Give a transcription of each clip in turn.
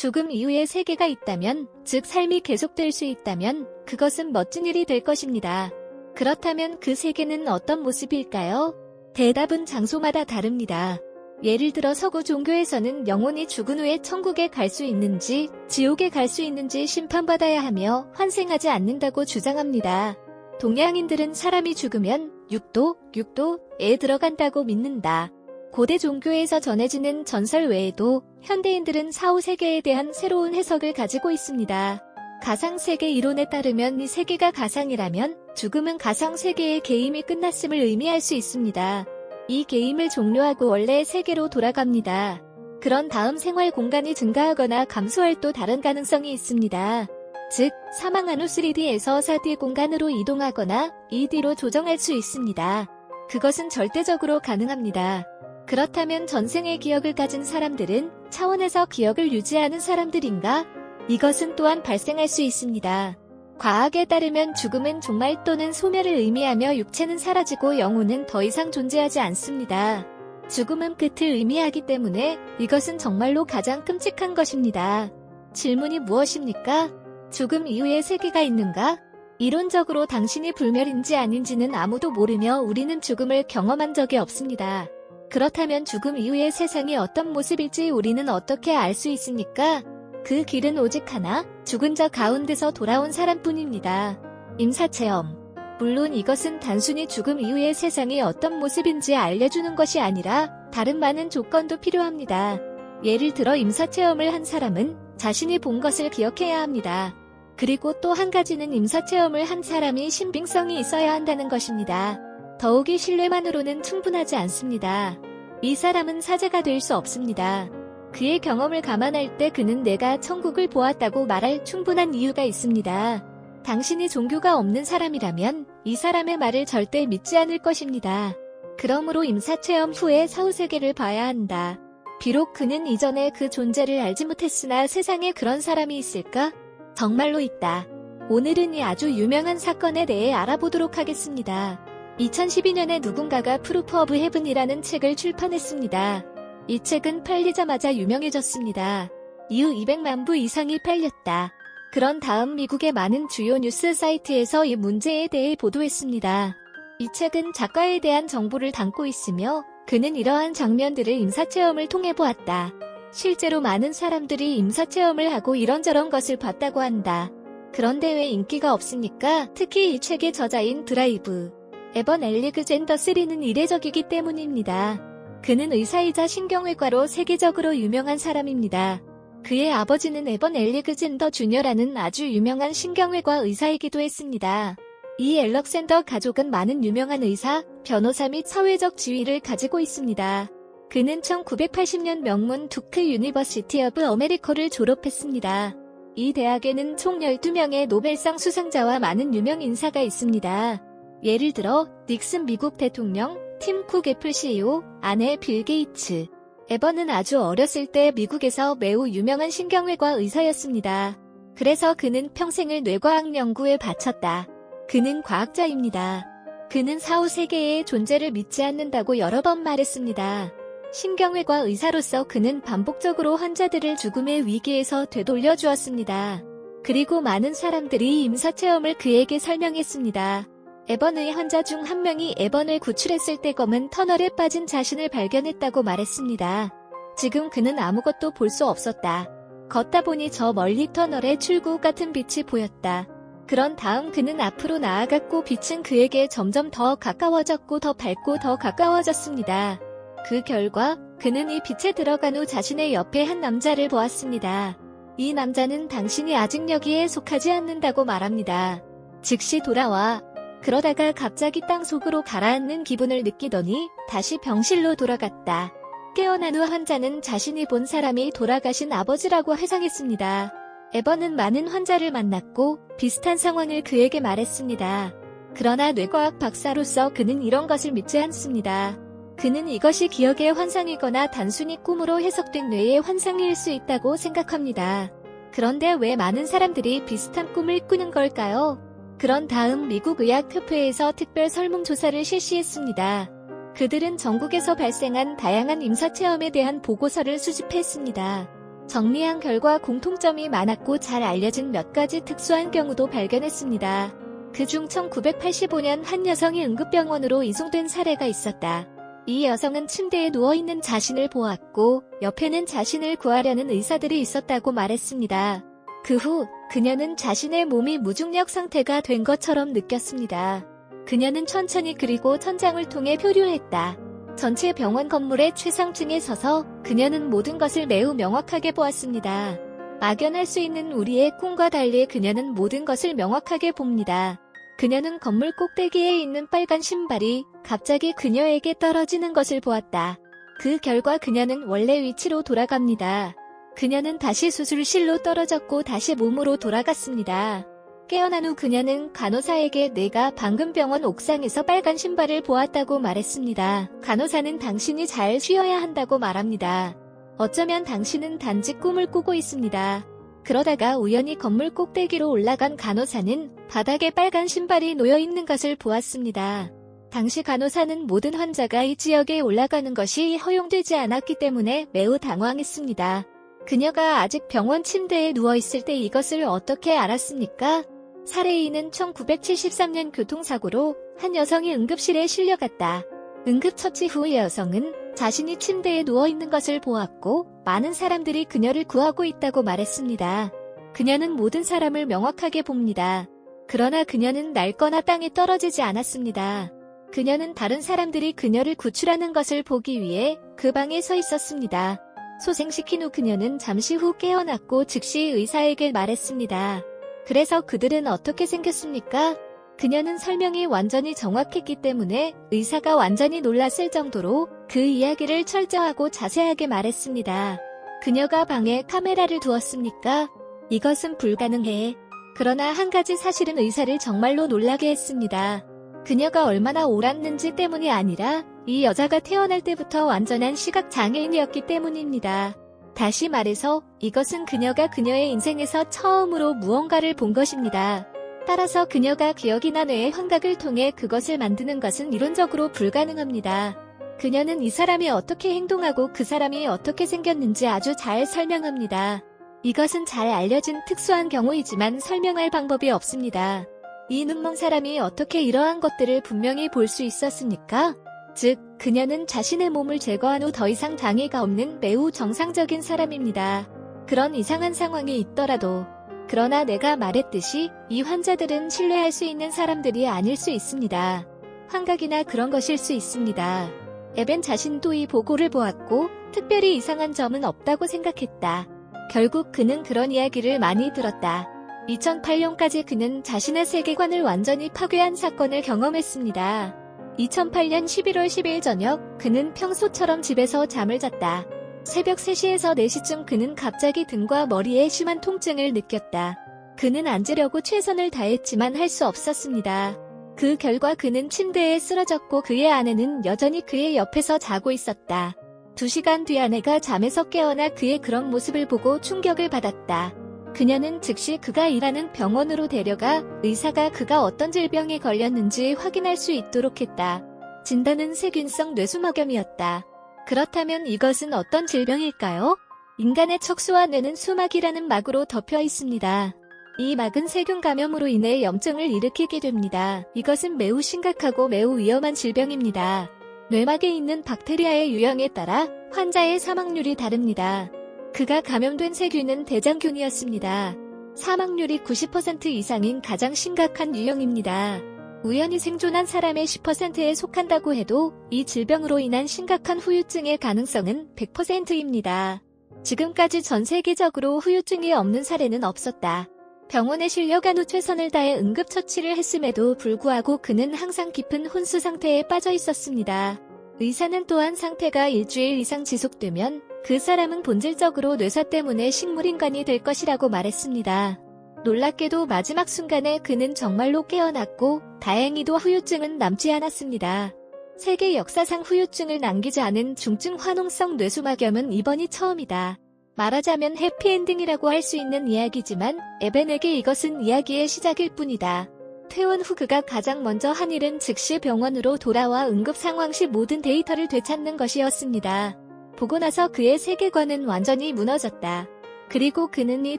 죽음 이후에 세계가 있다면, 즉 삶이 계속될 수 있다면 그것은 멋진 일이 될 것입니다. 그렇다면 그 세계는 어떤 모습일까요? 대답은 장소마다 다릅니다. 예를 들어 서구 종교에서는 영혼이 죽은 후에 천국에 갈 수 있는지 지옥에 갈 수 있는지 심판받아야 하며 환생하지 않는다고 주장합니다. 동양인들은 사람이 죽으면 육도에 들어간다고 믿는다. 고대 종교에서 전해지는 전설 외에도 현대인들은 사후세계에 대한 새로운 해석을 가지고 있습니다. 가상세계 이론에 따르면 이 세계가 가상이라면 죽음은 가상세계의 게임이 끝났음을 의미할 수 있습니다. 이 게임을 종료하고 원래의 세계로 돌아갑니다. 그런 다음 생활 공간이 증가하거나 감소할 또 다른 가능성이 있습니다. 즉, 사망한 후 3D에서 4D 공간으로 이동하거나 2D로 조정할 수 있습니다. 그것은 절대적으로 가능합니다. 그렇다면 전생의 기억을 가진 사람들은 차원에서 기억을 유지하는 사람들인가? 이것은 또한 발생할 수 있습니다. 과학에 따르면 죽음은 종말 또는 소멸을 의미하며 육체는 사라지고 영혼은 더 이상 존재하지 않습니다. 죽음은 끝을 의미하기 때문에 이것은 정말로 가장 끔찍한 것입니다. 질문이 무엇입니까? 죽음 이후에 세계가 있는가? 이론적으로 당신이 불멸인지 아닌지는 아무도 모르며 우리는 죽음을 경험한 적이 없습니다. 그렇다면 죽음 이후의 세상이 어떤 모습일지 우리는 어떻게 알 수 있습니까? 그 길은 오직 하나, 죽은 자 가운데서 돌아온 사람뿐입니다. 임사체험. 물론 이것은 단순히 죽음 이후의 세상이 어떤 모습인지 알려주는 것이 아니라 다른 많은 조건도 필요합니다. 예를 들어 임사체험을 한 사람은 자신이 본 것을 기억해야 합니다. 그리고 또 한 가지는 임사체험을 한 사람이 신빙성이 있어야 한다는 것입니다. 더욱이 신뢰만으로는 충분하지 않습니다. 이 사람은 사제가 될 수 없습니다. 그의 경험을 감안할 때 그는 내가 천국을 보았다고 말할 충분한 이유가 있습니다. 당신이 종교가 없는 사람이라면 이 사람의 말을 절대 믿지 않을 것입니다. 그러므로 임사체험 후에 사후세계를 봐야 한다. 비록 그는 이전에 그 존재를 알지 못했으나 세상에 그런 사람이 있을까? 정말로 있다. 오늘은 이 아주 유명한 사건에 대해 알아보도록 하겠습니다. 2012년에 누군가가 프루프 오브 헤븐이라는 책을 출판했습니다. 이 책은 팔리자마자 유명해졌습니다. 이후 200만 부 이상이 팔렸다. 그런 다음 미국의 많은 주요 뉴스 사이트에서 이 문제에 대해 보도했습니다. 이 책은 작가에 대한 정보를 담고 있으며 그는 이러한 장면들을 임사체험을 통해 보았다. 실제로 많은 사람들이 임사체험을 하고 이런저런 것을 봤다고 한다. 그런데 왜 인기가 없습니까? 특히 이 책의 저자인 드라이브 에번 엘렉젠더 3는 이례적이기 때문입니다. 그는 의사이자 신경외과로 세계적으로 유명한 사람입니다. 그의 아버지는 에번 엘렉젠더 주니어라는 아주 유명한 신경외과 의사이기도 했습니다. 이 엘렉젠더 가족은 많은 유명한 의사, 변호사 및 사회적 지위를 가지고 있습니다. 그는 1980년 명문 두크 유니버시티 오브 아메리카를 졸업했습니다. 이 대학에는 총 12명의 노벨상 수상자와 많은 유명 인사가 있습니다. 예를 들어 닉슨 미국 대통령, 팀 쿡 애플 CEO, 아내 빌 게이츠. 에번은 아주 어렸을 때 미국에서 매우 유명한 신경외과 의사였습니다. 그래서 그는 평생을 뇌과학 연구에 바쳤다. 그는 과학자입니다. 그는 사후세계의 존재를 믿지 않는다고 여러 번 말했습니다. 신경외과 의사로서 그는 반복적으로 환자들을 죽음의 위기에서 되돌려 주었습니다. 그리고 많은 사람들이 임사체험을 그에게 설명했습니다. 에번의 환자 중 한 명이 에번을 구출했을 때 검은 터널에 빠진 자신을 발견했다고 말했습니다. 지금 그는 아무것도 볼 수 없었다. 걷다 보니 저 멀리 터널에 출구 같은 빛이 보였다. 그런 다음 그는 앞으로 나아갔고 빛은 그에게 점점 더 가까워졌고 더 밝고 더 가까워졌습니다. 그 결과 그는 이 빛에 들어간 후 자신의 옆에 한 남자를 보았습니다. 이 남자는 당신이 아직 여기에 속하지 않는다고 말합니다. 즉시 돌아와. 그러다가 갑자기 땅속으로 가라앉는 기분을 느끼더니 다시 병실로 돌아갔다. 깨어난 후 환자는 자신이 본 사람이 돌아가신 아버지라고 회상했습니다. 에번은 많은 환자를 만났고 비슷한 상황을 그에게 말했습니다. 그러나 뇌과학 박사로서 그는 이런 것을 믿지 않습니다. 그는 이것이 기억의 환상이거나 단순히 꿈으로 해석된 뇌의 환상일 수 있다고 생각합니다. 그런데 왜 많은 사람들이 비슷한 꿈을 꾸는 걸까요? 그런 다음 미국 의학협회에서 특별 설문조사를 실시했습니다. 그들은 전국에서 발생한 다양한 임사체험에 대한 보고서를 수집했습니다. 정리한 결과 공통점이 많았고 잘 알려진 몇 가지 특수한 경우도 발견했습니다. 그중 1985년 한 여성이 응급병원으로 이송된 사례가 있었다. 이 여성은 침대에 누워있는 자신을 보았고 옆에는 자신을 구하려는 의사들이 있었다고 말했습니다. 그 후 그녀는 자신의 몸이 무중력 상태가 된 것처럼 느꼈습니다. 그녀는 천천히 그리고 천장을 통해 표류했다. 전체 병원 건물의 최상층에 서서 그녀는 모든 것을 매우 명확하게 보았습니다. 막연할 수 있는 우리의 꿈과 달리 그녀는 모든 것을 명확하게 봅니다. 그녀는 건물 꼭대기에 있는 빨간 신발이 갑자기 그녀에게 떨어지는 것을 보았다. 그 결과 그녀는 원래 위치로 돌아갑니다. 그녀는 다시 수술실로 떨어졌고 다시 몸으로 돌아갔습니다. 깨어난 후 그녀는 간호사에게 내가 방금 병원 옥상에서 빨간 신발을 보았다고 말했습니다. 간호사는 당신이 잘 쉬어야 한다고 말합니다. 어쩌면 당신은 단지 꿈을 꾸고 있습니다. 그러다가 우연히 건물 꼭대기로 올라간 간호사는 바닥에 빨간 신발이 놓여있는 것을 보았습니다. 당시 간호사는 모든 환자가 이 지역에 올라가는 것이 허용되지 않았기 때문에 매우 당황했습니다. 그녀가 아직 병원 침대에 누워있을 때 이것을 어떻게 알았습니까? 살해인은 1973년 교통사고로 한 여성이 응급실에 실려갔다. 응급처치 후 여성은 자신이 침대에 누워있는 것을 보았고 많은 사람들이 그녀를 구하고 있다고 말했습니다. 그녀는 모든 사람을 명확하게 봅니다. 그러나 그녀는 낡거나 땅에 떨어지지 않았습니다. 그녀는 다른 사람들이 그녀를 구출하는 것을 보기 위해 그 방에 서 있었습니다. 소생시킨 후 그녀는 잠시 후 깨어났고 즉시 의사에게 말했습니다. 그래서 그들은 어떻게 생겼습니까? 그녀는 설명이 완전히 정확했기 때문에 의사가 완전히 놀랐을 정도로 그 이야기를 철저하고 자세하게 말했습니다. 그녀가 방에 카메라를 두었습니까? 이것은 불가능해. 그러나 한 가지 사실은 의사를 정말로 놀라게 했습니다. 그녀가 얼마나 옳았는지 때문이 아니라 이 여자가 태어날 때부터 완전한 시각장애인이었기 때문입니다. 다시 말해서 이것은 그녀가 그녀의 인생에서 처음으로 무언가를 본 것입니다. 따라서 그녀가 기억이나 뇌의 환각을 통해 그것을 만드는 것은 이론적으로 불가능합니다. 그녀는 이 사람이 어떻게 행동하고 그 사람이 어떻게 생겼는지 아주 잘 설명합니다. 이것은 잘 알려진 특수한 경우이지만 설명할 방법이 없습니다. 이 눈먼 사람이 어떻게 이러한 것들을 분명히 볼 수 있었습니까? 즉, 그녀는 자신의 몸을 제거한 후 더 이상 장애가 없는 매우 정상적인 사람입니다. 그런 이상한 상황이 있더라도. 그러나 내가 말했듯이 이 환자들은 신뢰할 수 있는 사람들이 아닐 수 있습니다. 환각이나 그런 것일 수 있습니다. 에벤 자신도 이 보고를 보았고 특별히 이상한 점은 없다고 생각했다. 결국 그는 그런 이야기를 많이 들었다. 2008년까지 그는 자신의 세계관을 완전히 파괴한 사건을 경험했습니다. 2008년 11월 10일 저녁 그는 평소처럼 집에서 잠을 잤다. 새벽 3시에서 4시쯤 그는 갑자기 등과 머리에 심한 통증을 느꼈다. 그는 앉으려고 최선을 다했지만 할 수 없었습니다. 그 결과 그는 침대에 쓰러졌고 그의 아내는 여전히 그의 옆에서 자고 있었다. 2시간 뒤 아내가 잠에서 깨어나 그의 그런 모습을 보고 충격을 받았다. 그녀는 즉시 그가 일하는 병원으로 데려가 의사가 그가 어떤 질병에 걸렸는지 확인할 수 있도록 했다. 진단은 세균성 뇌수막염이었다. 그렇다면 이것은 어떤 질병일까요? 인간의 척수와 뇌는 수막이라는 막으로 덮여 있습니다. 이 막은 세균 감염으로 인해 염증을 일으키게 됩니다. 이것은 매우 심각하고 매우 위험한 질병입니다. 뇌막에 있는 박테리아의 유형에 따라 환자의 사망률이 다릅니다. 그가 감염된 세균은 대장균이었습니다. 사망률이 90% 이상인 가장 심각한 유형입니다. 우연히 생존한 사람의 10%에 속한다고 해도 이 질병으로 인한 심각한 후유증의 가능성은 100%입니다. 지금까지 전 세계적으로 후유증이 없는 사례는 없었다. 병원에 실려간 후 최선을 다해 응급처치를 했음에도 불구하고 그는 항상 깊은 혼수 상태에 빠져 있었습니다. 의사는 또한 상태가 일주일 이상 지속되면 그 사람은 본질적으로 뇌사 때문에 식물인간이 될 것이라고 말했습니다. 놀랍게도 마지막 순간에 그는 정말로 깨어났고 다행히도 후유증은 남지 않았습니다. 세계 역사상 후유증을 남기지 않은 중증 화농성 뇌수막염은 이번이 처음이다. 말하자면 해피엔딩이라고 할 수 있는 이야기지만 에벤에게 이것은 이야기의 시작일 뿐이다. 퇴원 후 그가 가장 먼저 한 일은 즉시 병원으로 돌아와 응급 상황 시 모든 데이터를 되찾는 것이었습니다. 보고 나서 그의 세계관은 완전히 무너졌다. 그리고 그는 이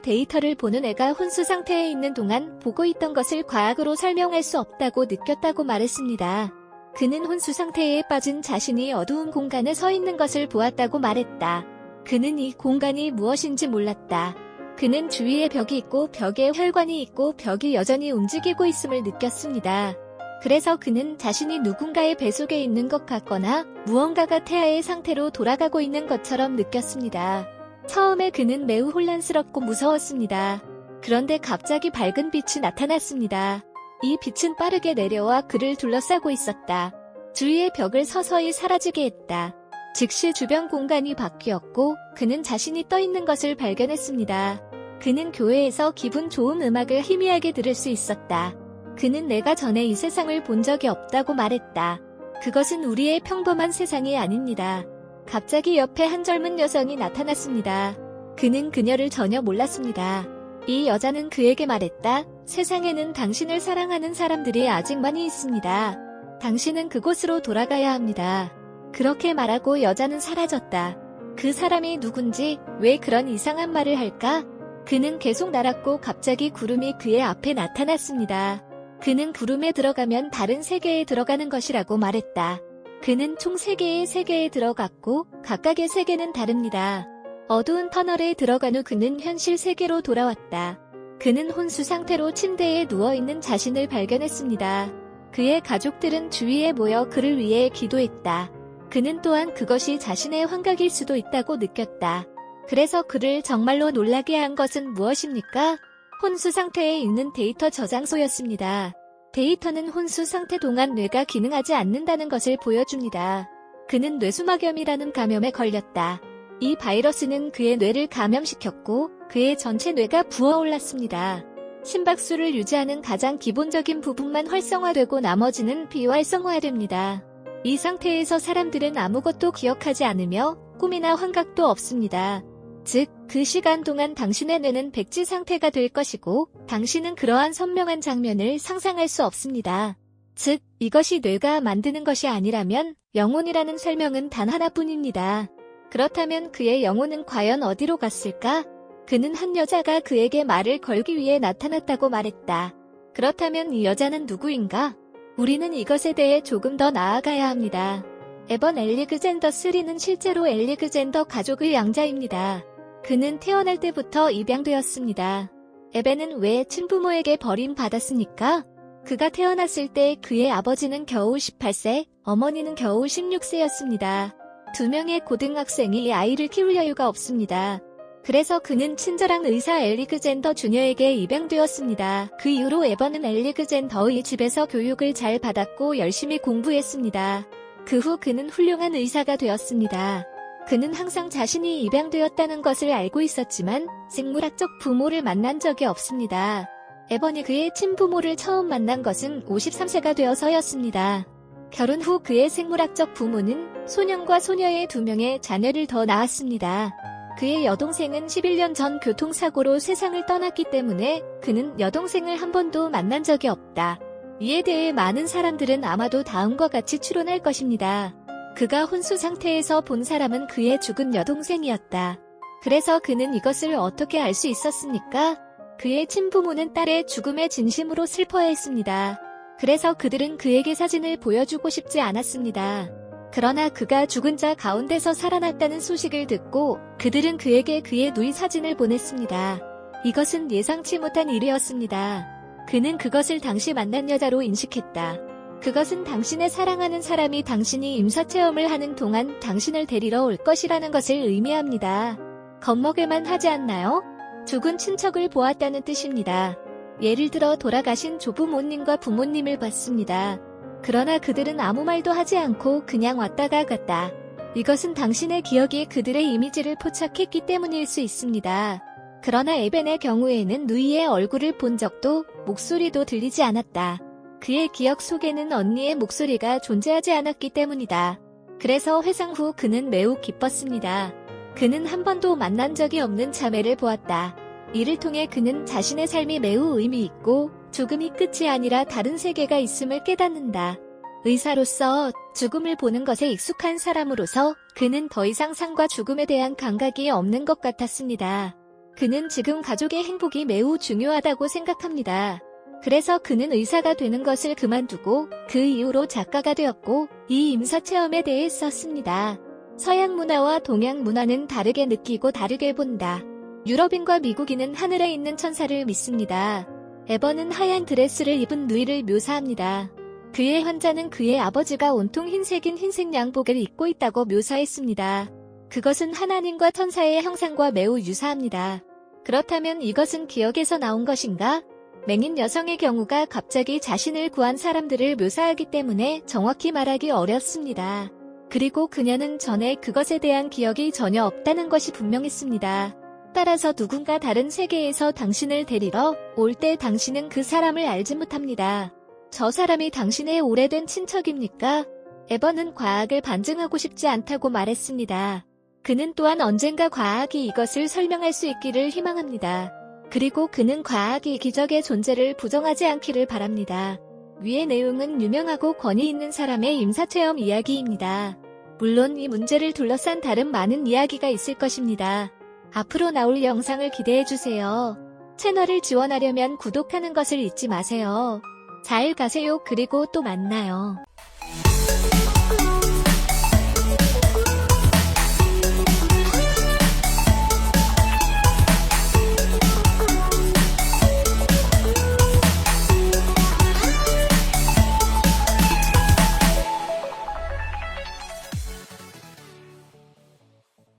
데이터를 보는 애가 혼수 상태에 있는 동안 보고 있던 것을 과학으로 설명할 수 없다고 느꼈다고 말했습니다. 그는 혼수 상태에 빠진 자신이 어두운 공간에 서 있는 것을 보았다고 말했다. 그는 이 공간이 무엇인지 몰랐다. 그는 주위에 벽이 있고 벽에 혈관이 있고 벽이 여전히 움직이고 있음을 느꼈습니다. 그래서 그는 자신이 누군가의 배 속에 있는 것 같거나 무언가가 태아의 상태로 돌아가고 있는 것처럼 느꼈습니다. 처음에 그는 매우 혼란스럽고 무서웠습니다. 그런데 갑자기 밝은 빛이 나타났습니다. 이 빛은 빠르게 내려와 그를 둘러싸고 있었다. 주위의 벽을 서서히 사라지게 했다. 즉시 주변 공간이 바뀌었고 그는 자신이 떠 있는 것을 발견했습니다. 그는 교회에서 기분 좋은 음악을 희미하게 들을 수 있었다. 그는 내가 전에 이 세상을 본 적이 없다고 말했다. 그것은 우리의 평범한 세상이 아닙니다. 갑자기 옆에 한 젊은 여성이 나타났습니다. 그는 그녀를 전혀 몰랐습니다. 이 여자는 그에게 말했다. 세상에는 당신을 사랑하는 사람들이 아직 많이 있습니다. 당신은 그곳으로 돌아가야 합니다. 그렇게 말하고 여자는 사라졌다. 그 사람이 누군지 왜 그런 이상한 말을 할까? 그는 계속 날았고 갑자기 구름이 그의 앞에 나타났습니다. 그는 구름에 들어가면 다른 세계에 들어가는 것이라고 말했다. 그는 총 3개의 세계에 들어갔고 각각의 세계는 다릅니다. 어두운 터널에 들어간 후 그는 현실 세계로 돌아왔다. 그는 혼수 상태로 침대에 누워있는 자신을 발견했습니다. 그의 가족들은 주위에 모여 그를 위해 기도했다. 그는 또한 그것이 자신의 환각일 수도 있다고 느꼈다. 그래서 그를 정말로 놀라게 한 것은 무엇입니까? 혼수 상태에 있는 데이터 저장소였습니다. 데이터는 혼수 상태 동안 뇌가 기능하지 않는다는 것을 보여줍니다. 그는 뇌수막염이라는 감염에 걸렸다. 이 바이러스는 그의 뇌를 감염시켰고 그의 전체 뇌가 부어올랐습니다. 심박수를 유지하는 가장 기본적인 부분만 활성화되고 나머지는 비활성화됩니다. 이 상태에서 사람들은 아무것도 기억하지 않으며 꿈이나 환각도 없습니다. 즉, 그 시간 동안 당신의 뇌는 백지 상태가 될 것이고 당신은 그러한 선명한 장면을 상상할 수 없습니다. 즉, 이것이 뇌가 만드는 것이 아니라면 영혼이라는 설명은 단 하나뿐입니다. 그렇다면 그의 영혼은 과연 어디로 갔을까? 그는 한 여자가 그에게 말을 걸기 위해 나타났다고 말했다. 그렇다면 이 여자는 누구인가? 우리는 이것에 대해 조금 더 나아가야 합니다. 에번 엘리그젠더 3는 실제로 엘리그젠더 가족의 양자입니다. 그는 태어날 때부터 입양되었습니다. 에벤은 왜 친부모에게 버림받았습니까? 그가 태어났을 때 그의 아버지는 겨우 18세, 어머니는 겨우 16세였습니다. 2명의 고등학생이 이 아이를 키울 여유가 없습니다. 그래서 그는 친절한 의사 엘리그젠더 주니어에게 입양되었습니다. 그 이후로 에번은 엘리그젠더의 집에서 교육을 잘 받았고 열심히 공부했습니다. 그 후 그는 훌륭한 의사가 되었습니다. 그는 항상 자신이 입양되었다는 것을 알고 있었지만 생물학적 부모를 만난 적이 없습니다. 에번이 그의 친부모를 처음 만난 것은 53세가 되어서였습니다. 결혼 후 그의 생물학적 부모는 소년과 소녀의 2명의 자녀를 더 낳았습니다. 그의 여동생은 11년 전 교통사고로 세상을 떠났기 때문에 그는 여동생을 한 번도 만난 적이 없다. 이에 대해 많은 사람들은 아마도 다음과 같이 추론할 것입니다. 그가 혼수 상태에서 본 사람은 그의 죽은 여동생이었다. 그래서 그는 이것을 어떻게 알 수 있었습니까? 그의 친부모는 딸의 죽음에 진심으로 슬퍼했습니다. 그래서 그들은 그에게 사진을 보여주고 싶지 않았습니다. 그러나 그가 죽은 자 가운데서 살아났다는 소식을 듣고 그들은 그에게 그의 누이 사진을 보냈습니다. 이것은 예상치 못한 일이었습니다. 그는 그것을 당시 만난 여자로 인식했다. 그것은 당신의 사랑하는 사람이 당신이 임사체험을 하는 동안 당신을 데리러 올 것이라는 것을 의미합니다. 겁먹을만 하지 않나요? 죽은 친척을 보았다는 뜻입니다. 예를 들어 돌아가신 조부모님과 부모님을 봤습니다. 그러나 그들은 아무 말도 하지 않고 그냥 왔다가 갔다. 이것은 당신의 기억이 그들의 이미지를 포착했기 때문일 수 있습니다. 그러나 에벤의 경우에는 누이의 얼굴을 본 적도 목소리도 들리지 않았다. 그의 기억 속에는 언니의 목소리가 존재하지 않았기 때문이다. 그래서 회상 후 그는 매우 기뻤습니다. 그는 한 번도 만난 적이 없는 자매를 보았다. 이를 통해 그는 자신의 삶이 매우 의미 있고 죽음이 끝이 아니라 다른 세계가 있음을 깨닫는다. 의사로서 죽음을 보는 것에 익숙한 사람으로서 그는 더 이상 삶과 죽음에 대한 감각이 없는 것 같았습니다. 그는 지금 가족의 행복이 매우 중요하다고 생각합니다. 그래서 그는 의사가 되는 것을 그만두고 그 이후로 작가가 되었고 이 임사체험에 대해 썼습니다. 서양 문화와 동양 문화는 다르게 느끼고 다르게 본다. 유럽인과 미국인은 하늘에 있는 천사를 믿습니다. 에버는 하얀 드레스를 입은 누이를 묘사합니다. 그의 환자는 그의 아버지가 온통 흰색인 흰색 양복을 입고 있다고 묘사했습니다. 그것은 하나님과 천사의 형상과 매우 유사합니다. 그렇다면 이것은 기억에서 나온 것인가? 맹인 여성의 경우가 갑자기 자신을 구한 사람들을 묘사하기 때문에 정확히 말하기 어렵습니다. 그리고 그녀는 전에 그것에 대한 기억이 전혀 없다는 것이 분명했습니다. 따라서 누군가 다른 세계에서 당신을 데리러 올 때 당신은 그 사람을 알지 못합니다. 저 사람이 당신의 오래된 친척입니까? 에버는 과학을 반증하고 싶지 않다고 말했습니다. 그는 또한 언젠가 과학이 이것을 설명할 수 있기를 희망합니다. 그리고 그는 과학이 기적의 존재를 부정하지 않기를 바랍니다. 위의 내용은 유명하고 권위 있는 사람의 임사체험 이야기입니다. 물론 이 문제를 둘러싼 다른 많은 이야기가 있을 것입니다. 앞으로 나올 영상을 기대해주세요. 채널을 지원하려면 구독하는 것을 잊지 마세요. 잘 가세요. 그리고 또 만나요.